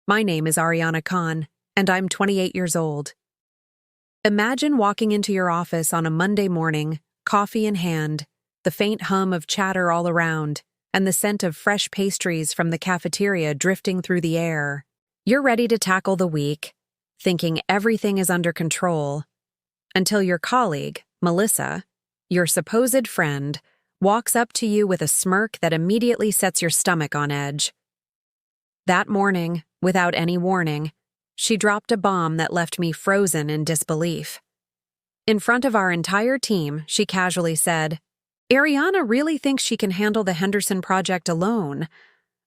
My name is Ariana Khan, and I'm 28 years old. Imagine walking into your office on a Monday morning, coffee in hand, the faint hum of chatter all around, and the scent of fresh pastries from the cafeteria drifting through the air. You're ready to tackle the week, thinking everything is under control, until your colleague, Melissa, your supposed friend, walks up to you with a smirk that immediately sets your stomach on edge. That morning, without any warning, she dropped a bomb that left me frozen in disbelief. In front of our entire team, she casually said, "Ariana really thinks she can handle the Henderson project alone.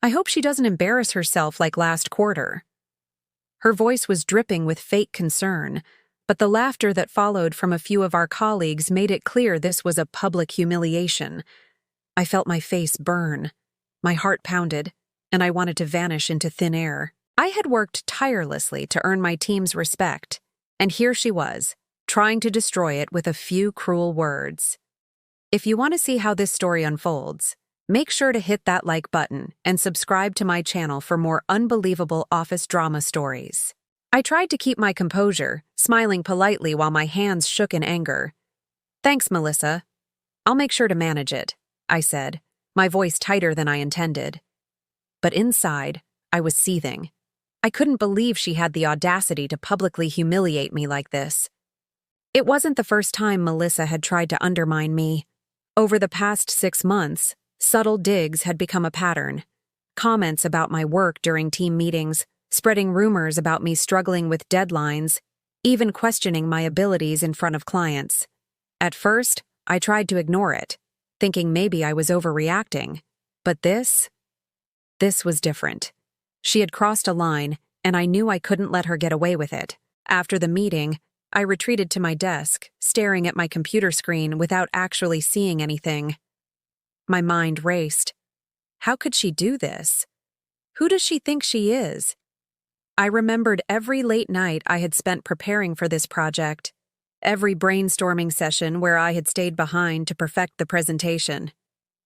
I hope she doesn't embarrass herself like last quarter." Her voice was dripping with fake concern, but the laughter that followed from a few of our colleagues made it clear this was a public humiliation. I felt my face burn. My heart pounded, and I wanted to vanish into thin air. I had worked tirelessly to earn my team's respect, and here she was, trying to destroy it with a few cruel words. If you want to see how this story unfolds, make sure to hit that like button and subscribe to my channel for more unbelievable office drama stories. I tried to keep my composure, smiling politely while my hands shook in anger. "Thanks, Melissa. I'll make sure to manage it," I said, my voice tighter than I intended. But inside, I was seething. I couldn't believe she had the audacity to publicly humiliate me like this. It wasn't the first time Melissa had tried to undermine me. Over the past 6 months, subtle digs had become a pattern. Comments about my work during team meetings, spreading rumors about me struggling with deadlines, even questioning my abilities in front of clients. At first, I tried to ignore it, thinking maybe I was overreacting. But this was different. She had crossed a line, and I knew I couldn't let her get away with it. After the meeting, I retreated to my desk, staring at my computer screen without actually seeing anything. My mind raced. How could she do this? Who does she think she is? I remembered every late night I had spent preparing for this project, every brainstorming session where I had stayed behind to perfect the presentation.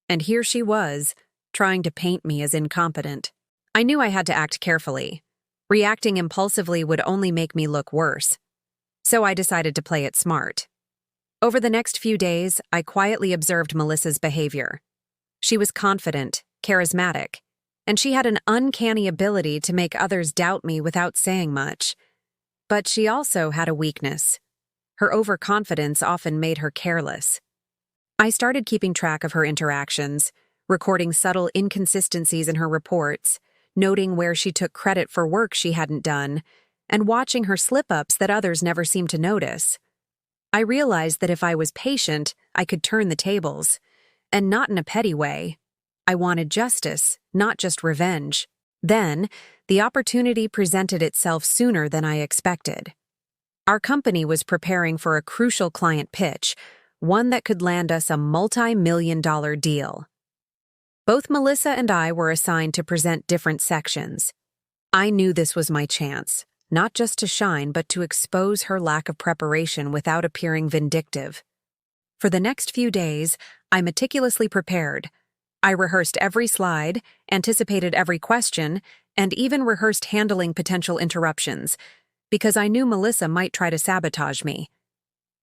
And here she was, trying to paint me as incompetent. I knew I had to act carefully. Reacting impulsively would only make me look worse. So I decided to play it smart. Over the next few days, I quietly observed Melissa's behavior. She was confident, charismatic, and she had an uncanny ability to make others doubt me without saying much. But she also had a weakness. Her overconfidence often made her careless. I started keeping track of her interactions, recording subtle inconsistencies in her reports, noting where she took credit for work she hadn't done, and watching her slip-ups that others never seemed to notice. I realized that if I was patient, I could turn the tables, and not in a petty way. I wanted justice, not just revenge. Then, the opportunity presented itself sooner than I expected. Our company was preparing for a crucial client pitch, one that could land us a multi-million-dollar deal. Both Melissa and I were assigned to present different sections. I knew this was my chance, not just to shine, but to expose her lack of preparation without appearing vindictive. For the next few days, I meticulously prepared. I rehearsed every slide, anticipated every question, and even rehearsed handling potential interruptions, because I knew Melissa might try to sabotage me.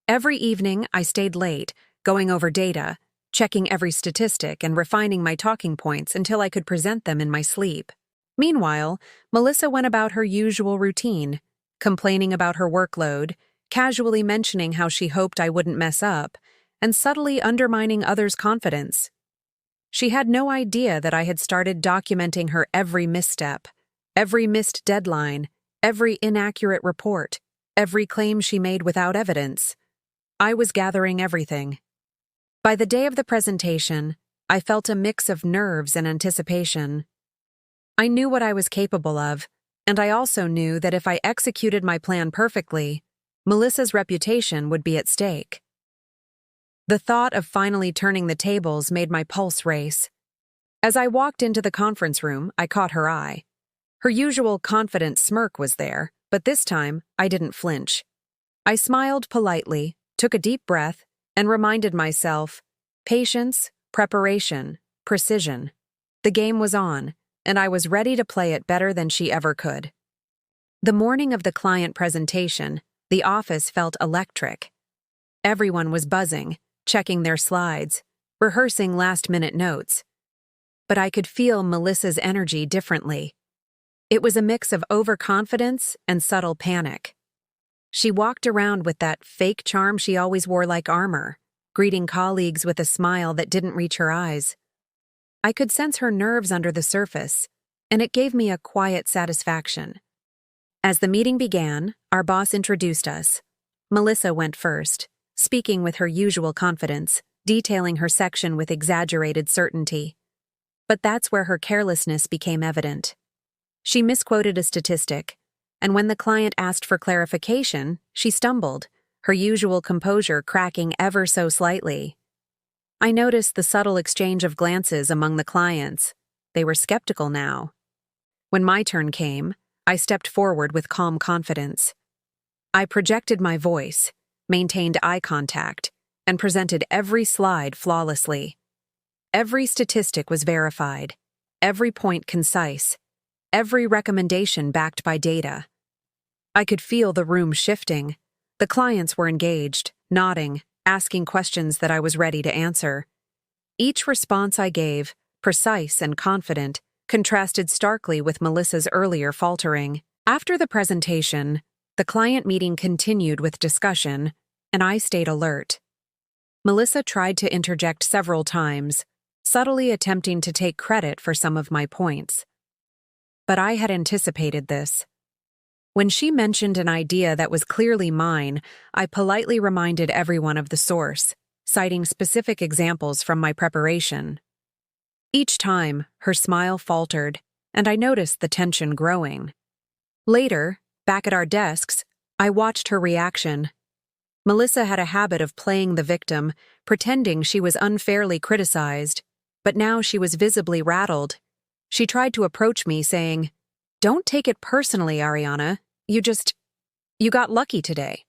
Every evening, I stayed late, going over data, checking every statistic and refining my talking points until I could present them in my sleep. Meanwhile, Melissa went about her usual routine, complaining about her workload, casually mentioning how she hoped I wouldn't mess up, and subtly undermining others' confidence. She had no idea that I had started documenting her every misstep, every missed deadline, every inaccurate report, every claim she made without evidence. I was gathering everything. By the day of the presentation, I felt a mix of nerves and anticipation. I knew what I was capable of, and I also knew that if I executed my plan perfectly, Melissa's reputation would be at stake. The thought of finally turning the tables made my pulse race. As I walked into the conference room, I caught her eye. Her usual confident smirk was there, but this time I didn't flinch. I smiled politely, took a deep breath, and reminded myself, patience, preparation, precision. The game was on, and I was ready to play it better than she ever could. The morning of the client presentation, the office felt electric. Everyone was buzzing, checking their slides, rehearsing last-minute notes. But I could feel Melissa's energy differently. It was a mix of overconfidence and subtle panic. She walked around with that fake charm she always wore like armor, greeting colleagues with a smile that didn't reach her eyes. I could sense her nerves under the surface, and it gave me a quiet satisfaction. As the meeting began, our boss introduced us. Melissa went first, speaking with her usual confidence, detailing her section with exaggerated certainty. But that's where her carelessness became evident. She misquoted a statistic, and when the client asked for clarification, she stumbled, her usual composure cracking ever so slightly. I noticed the subtle exchange of glances among the clients. They were skeptical now. When my turn came, I stepped forward with calm confidence. I projected my voice, maintained eye contact, and presented every slide flawlessly. Every statistic was verified, every point concise, every recommendation backed by data. I could feel the room shifting. The clients were engaged, nodding, asking questions that I was ready to answer. Each response I gave, precise and confident, contrasted starkly with Melissa's earlier faltering. After the presentation, the client meeting continued with discussion, and I stayed alert. Melissa tried to interject several times, subtly attempting to take credit for some of my points. But I had anticipated this. When she mentioned an idea that was clearly mine, I politely reminded everyone of the source, citing specific examples from my preparation. Each time, her smile faltered, and I noticed the tension growing. Later, back at our desks, I watched her reaction. Melissa had a habit of playing the victim, pretending she was unfairly criticized, but now she was visibly rattled. She tried to approach me, saying, "Don't take it personally, Ariana. You got lucky today."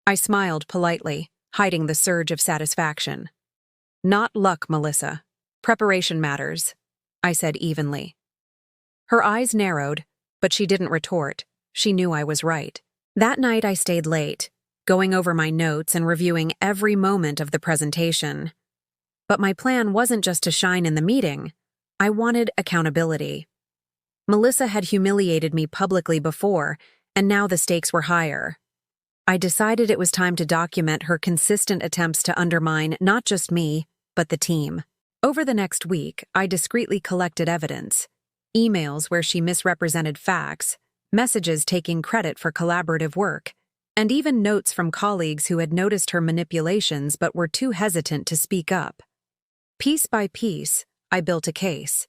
I smiled politely, hiding the surge of satisfaction. "Not luck, Melissa. Preparation matters," I said evenly. Her eyes narrowed, but she didn't retort. She knew I was right. That night I stayed late, going over my notes and reviewing every moment of the presentation. But my plan wasn't just to shine in the meeting. I wanted accountability. Melissa had humiliated me publicly before, and now the stakes were higher. I decided it was time to document her consistent attempts to undermine not just me, but the team. Over the next week, I discreetly collected evidence. Emails where she misrepresented facts, messages taking credit for collaborative work, and even notes from colleagues who had noticed her manipulations but were too hesitant to speak up. Piece by piece, I built a case.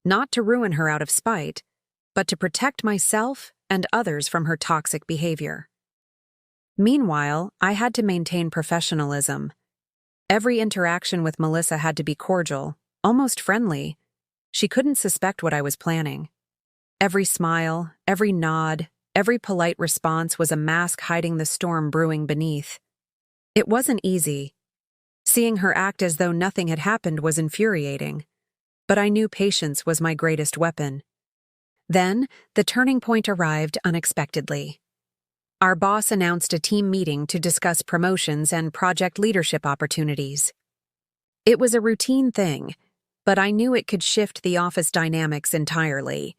Not to ruin her out of spite, but to protect myself and others from her toxic behavior. Meanwhile, I had to maintain professionalism. Every interaction with Melissa had to be cordial, almost friendly. She couldn't suspect what I was planning. Every smile, every nod, every polite response was a mask hiding the storm brewing beneath. It wasn't easy. Seeing her act as though nothing had happened was infuriating. But I knew patience was my greatest weapon. Then, the turning point arrived unexpectedly. Our boss announced a team meeting to discuss promotions and project leadership opportunities. It was a routine thing, but I knew it could shift the office dynamics entirely.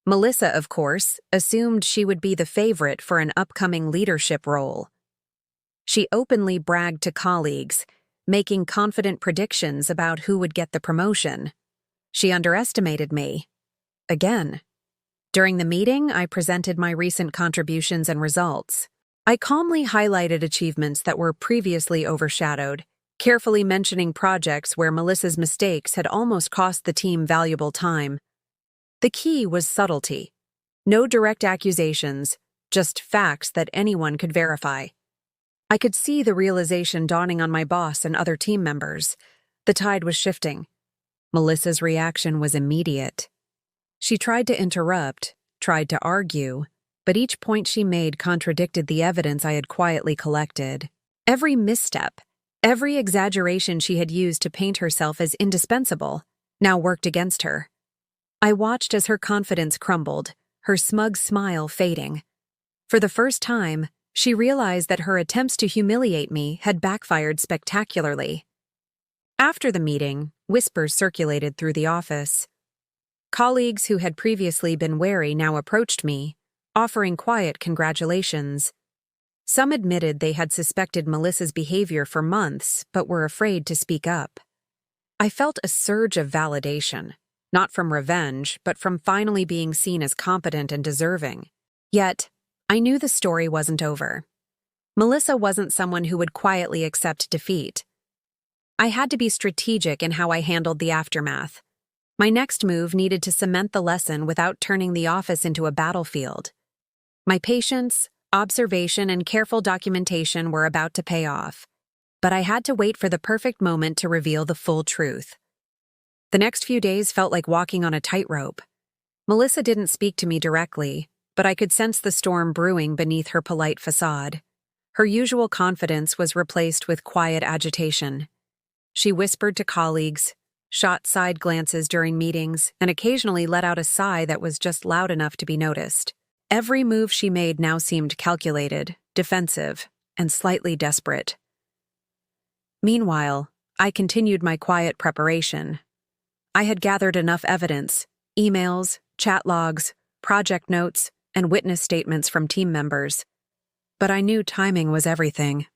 Melissa, of course, assumed she would be the favorite for an upcoming leadership role. She openly bragged to colleagues, making confident predictions about who would get the promotion. She underestimated me. Again. During the meeting, I presented my recent contributions and results. I calmly highlighted achievements that were previously overshadowed, carefully mentioning projects where Melissa's mistakes had almost cost the team valuable time. The key was subtlety. No direct accusations, just facts that anyone could verify. I could see the realization dawning on my boss and other team members. The tide was shifting. Melissa's reaction was immediate. She tried to interrupt, tried to argue, but each point she made contradicted the evidence I had quietly collected. Every misstep, every exaggeration she had used to paint herself as indispensable, now worked against her. I watched as her confidence crumbled, her smug smile fading. For the first time, she realized that her attempts to humiliate me had backfired spectacularly. After the meeting, whispers circulated through the office. Colleagues who had previously been wary now approached me, offering quiet congratulations. Some admitted they had suspected Melissa's behavior for months, but were afraid to speak up. I felt a surge of validation, not from revenge, but from finally being seen as competent and deserving. Yet, I knew the story wasn't over. Melissa wasn't someone who would quietly accept defeat. I had to be strategic in how I handled the aftermath. My next move needed to cement the lesson without turning the office into a battlefield. My patience, observation, and careful documentation were about to pay off, but I had to wait for the perfect moment to reveal the full truth. The next few days felt like walking on a tightrope. Melissa didn't speak to me directly, but I could sense the storm brewing beneath her polite facade. Her usual confidence was replaced with quiet agitation. She whispered to colleagues, shot side glances during meetings, and occasionally let out a sigh that was just loud enough to be noticed. Every move she made now seemed calculated, defensive, and slightly desperate. Meanwhile, I continued my quiet preparation. I had gathered enough evidence, emails, chat logs, project notes, and witness statements from team members. But I knew timing was everything.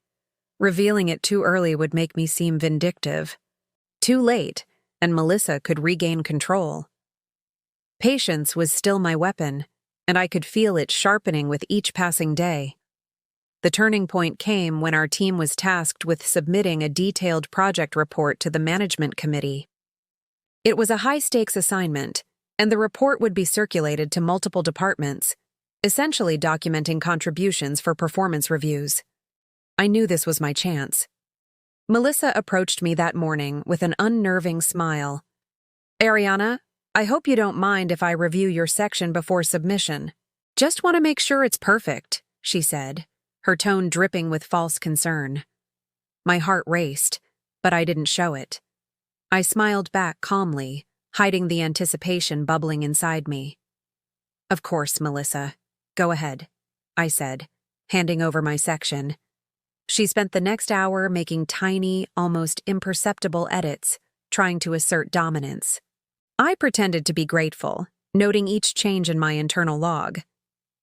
Revealing it too early would make me seem vindictive. Too late, and Melissa could regain control. Patience was still my weapon, and I could feel it sharpening with each passing day. The turning point came when our team was tasked with submitting a detailed project report to the management committee. It was a high-stakes assignment, and the report would be circulated to multiple departments, essentially documenting contributions for performance reviews. I knew this was my chance. Melissa approached me that morning with an unnerving smile. "Ariana, I hope you don't mind if I review your section before submission. Just want to make sure it's perfect," she said, her tone dripping with false concern. My heart raced, but I didn't show it. I smiled back calmly, hiding the anticipation bubbling inside me. "Of course, Melissa. Go ahead," I said, handing over my section. She spent the next hour making tiny, almost imperceptible edits, trying to assert dominance. I pretended to be grateful, noting each change in my internal log.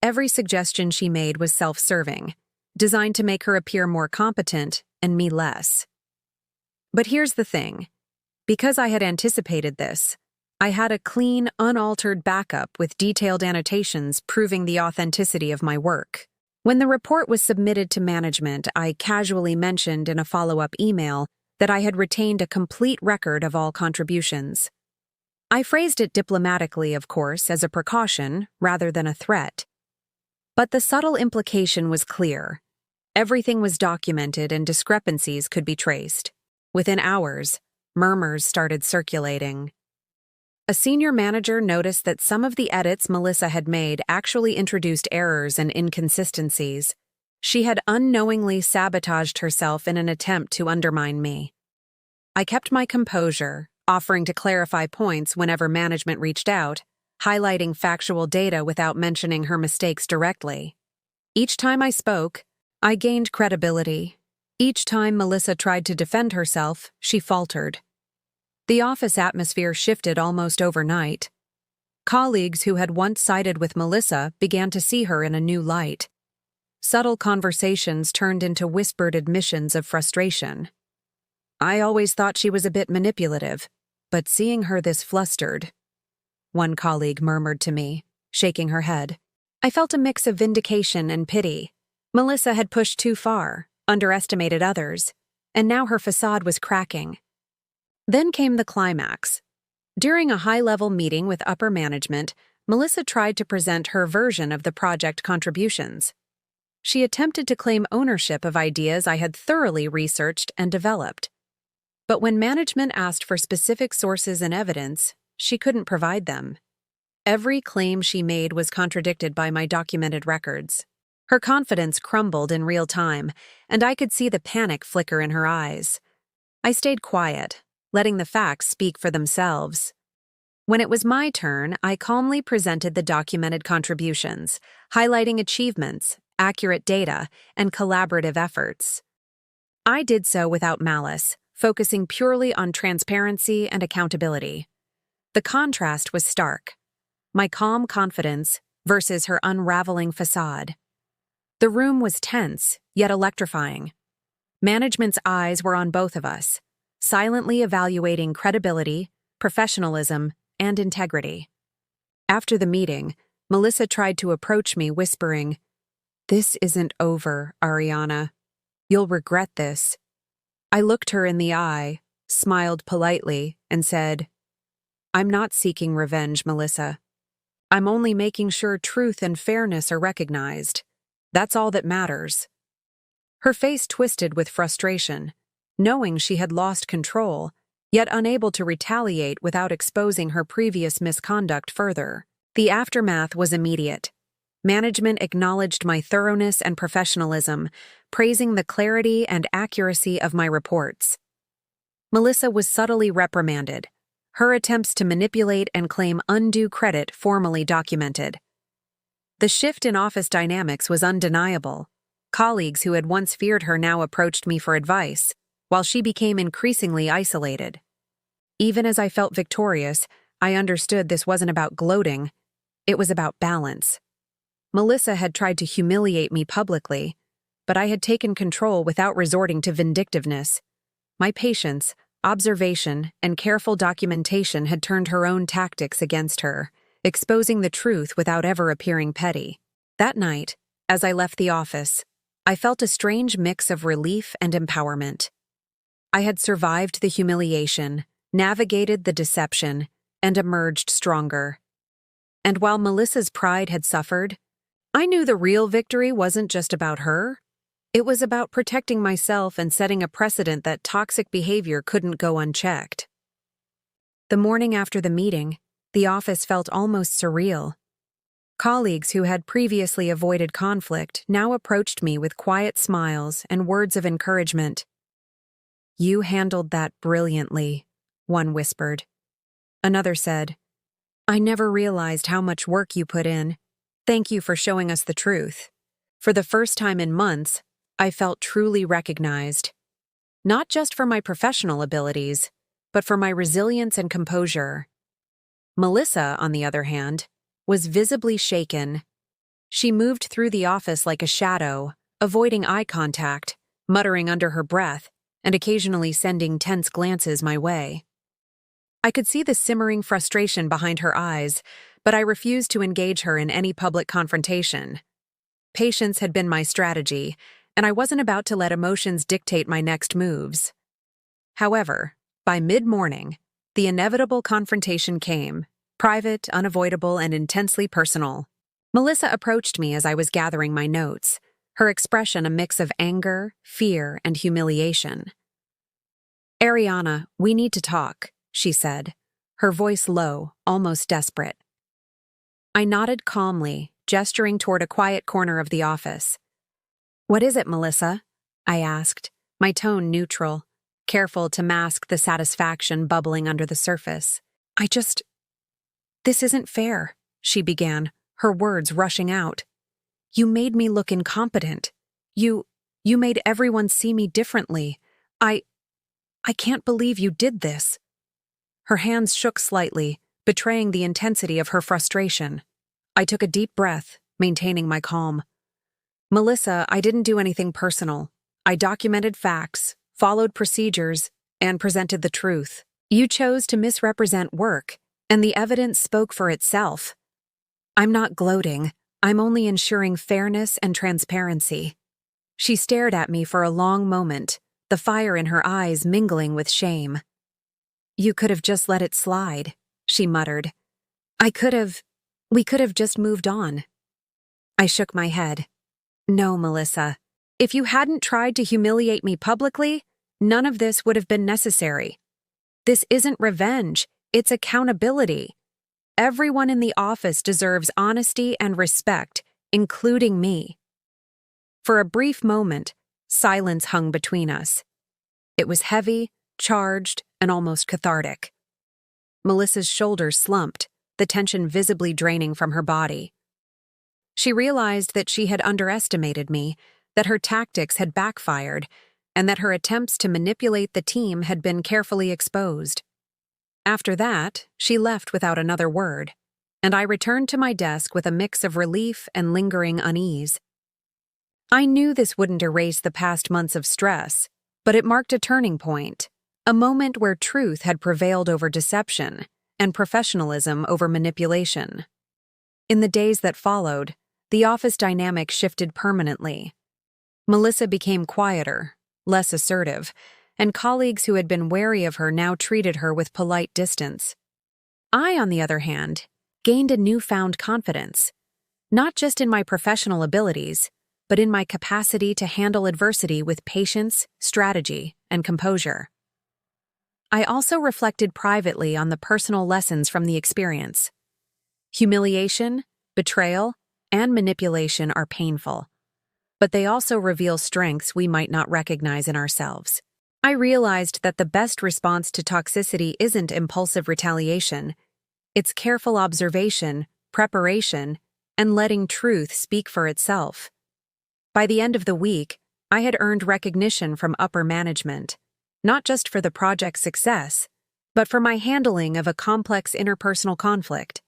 Every suggestion she made was self-serving, designed to make her appear more competent and me less. But here's the thing. Because I had anticipated this, I had a clean, unaltered backup with detailed annotations proving the authenticity of my work. When the report was submitted to management, I casually mentioned in a follow-up email that I had retained a complete record of all contributions. I phrased it diplomatically, of course, as a precaution rather than a threat. But the subtle implication was clear. Everything was documented and discrepancies could be traced. Within hours, murmurs started circulating. A senior manager noticed that some of the edits Melissa had made actually introduced errors and inconsistencies. She had unknowingly sabotaged herself in an attempt to undermine me. I kept my composure, offering to clarify points whenever management reached out, highlighting factual data without mentioning her mistakes directly. Each time I spoke, I gained credibility. Each time Melissa tried to defend herself, she faltered. The office atmosphere shifted almost overnight. Colleagues who had once sided with Melissa began to see her in a new light. Subtle conversations turned into whispered admissions of frustration. "I always thought she was a bit manipulative, but seeing her this flustered," one colleague murmured to me, shaking her head. I felt a mix of vindication and pity. Melissa had pushed too far, underestimated others, and now her facade was cracking. Then came the climax. During a high-level meeting with upper management, Melissa tried to present her version of the project contributions. She attempted to claim ownership of ideas I had thoroughly researched and developed. But when management asked for specific sources and evidence, she couldn't provide them. Every claim she made was contradicted by my documented records. Her confidence crumbled in real time, and I could see the panic flicker in her eyes. I stayed quiet, letting the facts speak for themselves. When it was my turn, I calmly presented the documented contributions, highlighting achievements, accurate data, and collaborative efforts. I did so without malice, focusing purely on transparency and accountability. The contrast was stark. My calm confidence versus her unraveling facade. The room was tense, yet electrifying. Management's eyes were on both of us, silently evaluating credibility, professionalism, and integrity. After the meeting, Melissa tried to approach me, whispering, "This isn't over, Ariana. You'll regret this." I looked her in the eye, smiled politely, and said, "I'm not seeking revenge, Melissa. I'm only making sure truth and fairness are recognized. That's all that matters." Her face twisted with frustration, knowing she had lost control, yet unable to retaliate without exposing her previous misconduct further. The aftermath was immediate. Management acknowledged my thoroughness and professionalism, praising the clarity and accuracy of my reports. Melissa was subtly reprimanded, her attempts to manipulate and claim undue credit formally documented. The shift in office dynamics was undeniable. Colleagues who had once feared her now approached me for advice, while she became increasingly isolated. Even as I felt victorious, I understood this wasn't about gloating, it was about balance. Melissa had tried to humiliate me publicly, but I had taken control without resorting to vindictiveness. My patience, observation, and careful documentation had turned her own tactics against her, exposing the truth without ever appearing petty. That night, as I left the office, I felt a strange mix of relief and empowerment. I had survived the humiliation, navigated the deception, and emerged stronger. And while Melissa's pride had suffered, I knew the real victory wasn't just about her. It was about protecting myself and setting a precedent that toxic behavior couldn't go unchecked. The morning after the meeting, the office felt almost surreal. Colleagues who had previously avoided conflict now approached me with quiet smiles and words of encouragement. "You handled that brilliantly," one whispered. Another said, "I never realized how much work you put in. Thank you for showing us the truth." For the first time in months, I felt truly recognized. Not just for my professional abilities, but for my resilience and composure. Melissa, on the other hand, was visibly shaken. She moved through the office like a shadow, avoiding eye contact, muttering under her breath, and occasionally sending tense glances my way. I could see the simmering frustration behind her eyes, but I refused to engage her in any public confrontation. Patience had been my strategy, and I wasn't about to let emotions dictate my next moves. However, by mid-morning, the inevitable confrontation came, private, unavoidable, and intensely personal. Melissa approached me as I was gathering my notes, her expression a mix of anger, fear, and humiliation. "Ariana, we need to talk," she said, her voice low, almost desperate. I nodded calmly, gesturing toward a quiet corner of the office. "What is it, Melissa?" I asked, my tone neutral, careful to mask the satisfaction bubbling under the surface. "This isn't fair," she began, her words rushing out. "You made me look incompetent. You made everyone see me differently. I can't believe you did this." Her hands shook slightly, betraying the intensity of her frustration. I took a deep breath, maintaining my calm. "Melissa, I didn't do anything personal. I documented facts, followed procedures, and presented the truth. You chose to misrepresent work, and the evidence spoke for itself. I'm not gloating. I'm only ensuring fairness and transparency." She stared at me for a long moment, the fire in her eyes mingling with shame. "You could have just let it slide," she muttered. We could have just moved on." I shook my head. "No, Melissa. If you hadn't tried to humiliate me publicly, none of this would have been necessary. This isn't revenge, it's accountability. Everyone in the office deserves honesty and respect, including me." For a brief moment, silence hung between us. It was heavy, charged, and almost cathartic. Melissa's shoulders slumped, the tension visibly draining from her body. She realized that she had underestimated me, that her tactics had backfired, and that her attempts to manipulate the team had been carefully exposed. After that, she left without another word, and I returned to my desk with a mix of relief and lingering unease. I knew this wouldn't erase the past months of stress, but it marked a turning point, a moment where truth had prevailed over deception and professionalism over manipulation. In the days that followed, the office dynamic shifted permanently. Melissa became quieter, less assertive, and colleagues who had been wary of her now treated her with polite distance. I, on the other hand, gained a newfound confidence, not just in my professional abilities, but in my capacity to handle adversity with patience, strategy, and composure. I also reflected privately on the personal lessons from the experience. Humiliation, betrayal, and manipulation are painful, but they also reveal strengths we might not recognize in ourselves. I realized that the best response to toxicity isn't impulsive retaliation. It's careful observation, preparation, and letting truth speak for itself. By the end of the week, I had earned recognition from upper management, not just for the project's success, but for my handling of a complex interpersonal conflict.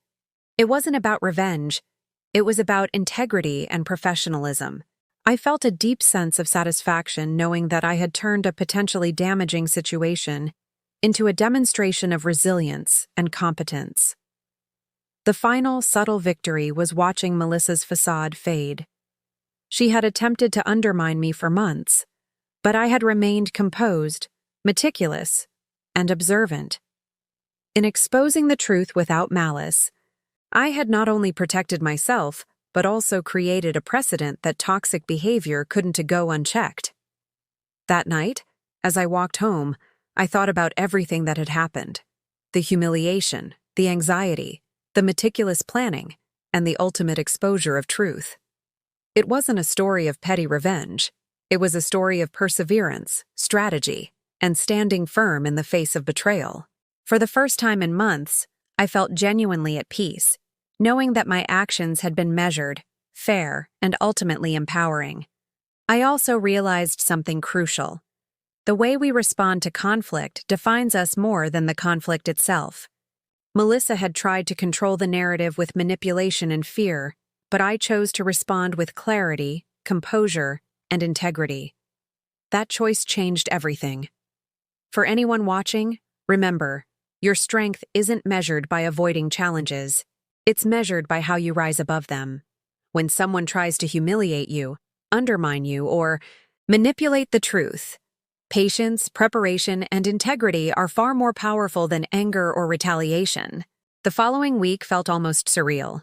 It wasn't about revenge. It was about integrity and professionalism. I felt a deep sense of satisfaction knowing that I had turned a potentially damaging situation into a demonstration of resilience and competence. The final subtle victory was watching Melissa's facade fade. She had attempted to undermine me for months, but I had remained composed, meticulous, and observant. In exposing the truth without malice, I had not only protected myself, but also created a precedent that toxic behavior couldn't go unchecked. That night, as I walked home, I thought about everything that had happened: the humiliation, the anxiety, the meticulous planning, and the ultimate exposure of truth. It wasn't a story of petty revenge. It was a story of perseverance, strategy, and standing firm in the face of betrayal. For the first time in months, I felt genuinely at peace, knowing that my actions had been measured, fair, and ultimately empowering. I also realized something crucial. The way we respond to conflict defines us more than the conflict itself. Melissa had tried to control the narrative with manipulation and fear, but I chose to respond with clarity, composure, and integrity. That choice changed everything. For anyone watching, remember, your strength isn't measured by avoiding challenges. It's measured by how you rise above them. When someone tries to humiliate you, undermine you, or manipulate the truth, patience, preparation, and integrity are far more powerful than anger or retaliation. The following week felt almost surreal.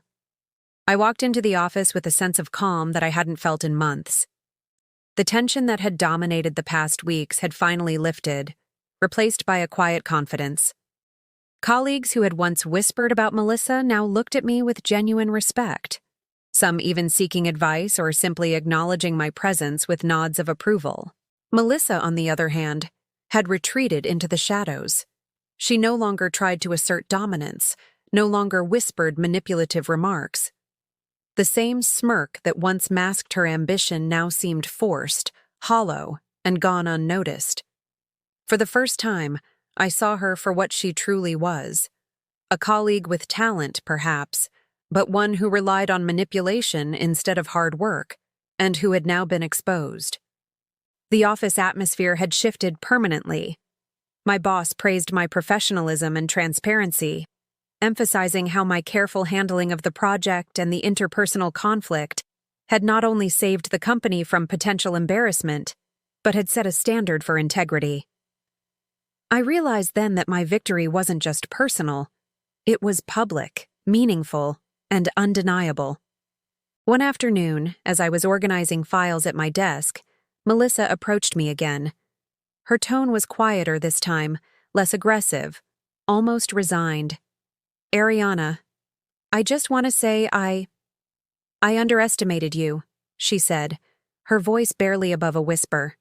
I walked into the office with a sense of calm that I hadn't felt in months. The tension that had dominated the past weeks had finally lifted, replaced by a quiet confidence. Colleagues who had once whispered about Melissa now looked at me with genuine respect, some even seeking advice or simply acknowledging my presence with nods of approval. Melissa, on the other hand, had retreated into the shadows. She no longer tried to assert dominance, no longer whispered manipulative remarks. The same smirk that once masked her ambition now seemed forced, hollow, and gone unnoticed. For the first time, I saw her for what she truly was: a colleague with talent, perhaps, but one who relied on manipulation instead of hard work, and who had now been exposed. The office atmosphere had shifted permanently. My boss praised my professionalism and transparency, emphasizing how my careful handling of the project and the interpersonal conflict had not only saved the company from potential embarrassment, but had set a standard for integrity. I realized then that my victory wasn't just personal. It was public, meaningful, and undeniable. One afternoon, as I was organizing files at my desk, Melissa approached me again. Her tone was quieter this time, less aggressive, almost resigned. "Ariana, I just want to say I underestimated you," she said, her voice barely above a whisper.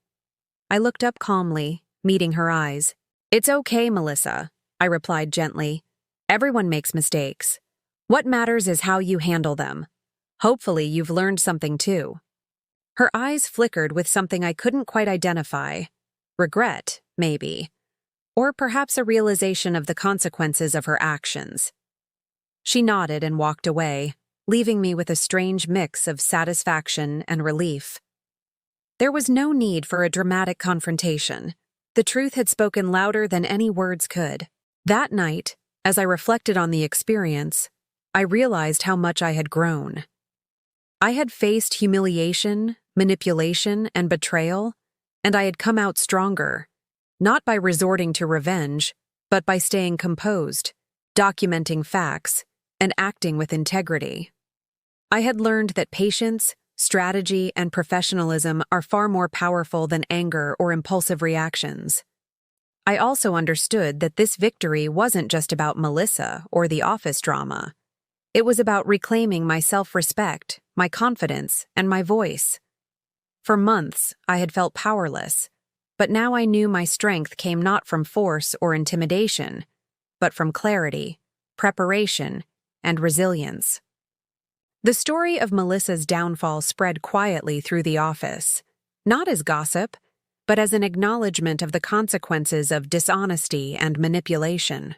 I looked up calmly, meeting her eyes. "It's okay, Melissa," I replied gently. Everyone makes mistakes. What matters is how you handle them. Hopefully, you've learned something too. Her eyes flickered with something I couldn't quite identify. Regret, maybe. Or perhaps a realization of the consequences of her actions. She nodded and walked away, leaving me with a strange mix of satisfaction and relief. There was no need for a dramatic confrontation. The truth had spoken louder than any words could. That night, as I reflected on the experience, I realized how much I had grown. I had faced humiliation, manipulation, and betrayal, and I had come out stronger, not by resorting to revenge, but by staying composed, documenting facts, and acting with integrity. I had learned that patience, strategy, and professionalism are far more powerful than anger or impulsive reactions. I also understood that this victory wasn't just about Melissa or the office drama. It was about reclaiming my self-respect, my confidence, and my voice. For months, I had felt powerless, but now I knew my strength came not from force or intimidation, but from clarity, preparation, and resilience. The story of Melissa's downfall spread quietly through the office, not as gossip, but as an acknowledgement of the consequences of dishonesty and manipulation.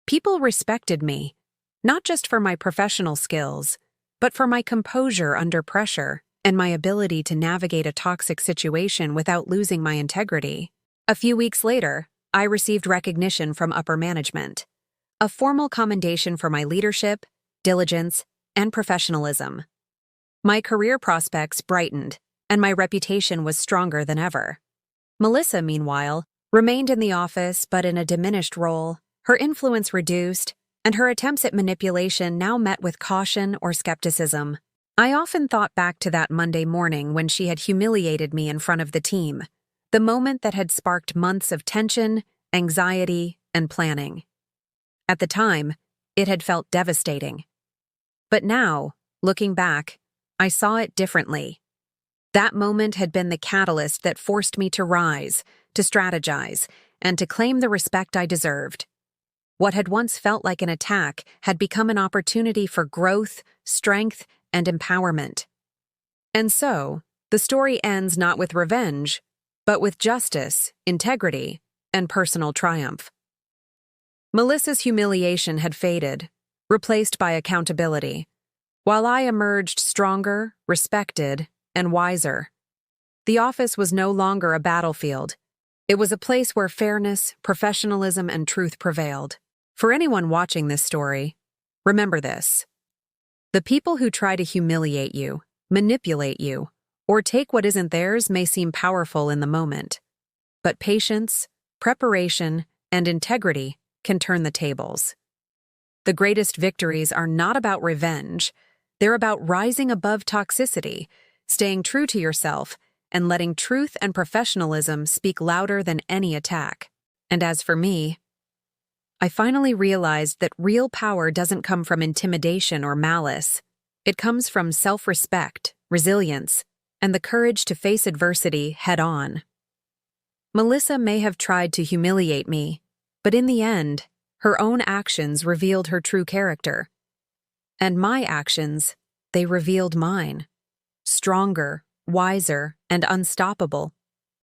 People respected me, not just for my professional skills, but for my composure under pressure and my ability to navigate a toxic situation without losing my integrity. A few weeks later, I received recognition from upper management, a formal commendation for my leadership, diligence, and professionalism. My career prospects brightened, and my reputation was stronger than ever. Melissa, meanwhile, remained in the office but in a diminished role, her influence reduced, and her attempts at manipulation now met with caution or skepticism. I often thought back to that Monday morning when she had humiliated me in front of the team, the moment that had sparked months of tension, anxiety, and planning. At the time, it had felt devastating. But now, looking back, I saw it differently. That moment had been the catalyst that forced me to rise, to strategize, and to claim the respect I deserved. What had once felt like an attack had become an opportunity for growth, strength, and empowerment. And so, the story ends not with revenge, but with justice, integrity, and personal triumph. Melissa's humiliation had faded, replaced by accountability, while I emerged stronger, respected, and wiser. The office was no longer a battlefield. It was a place where fairness, professionalism, and truth prevailed. For anyone watching this story, remember this. The people who try to humiliate you, manipulate you, or take what isn't theirs may seem powerful in the moment. But patience, preparation, and integrity can turn the tables. The greatest victories are not about revenge. They're about rising above toxicity, staying true to yourself, and letting truth and professionalism speak louder than any attack. And as for me, I finally realized that real power doesn't come from intimidation or malice. It comes from self-respect, resilience, and the courage to face adversity head-on. Melissa may have tried to humiliate me, but in the end, her own actions revealed her true character. And my actions, they revealed mine. Stronger, wiser, and unstoppable,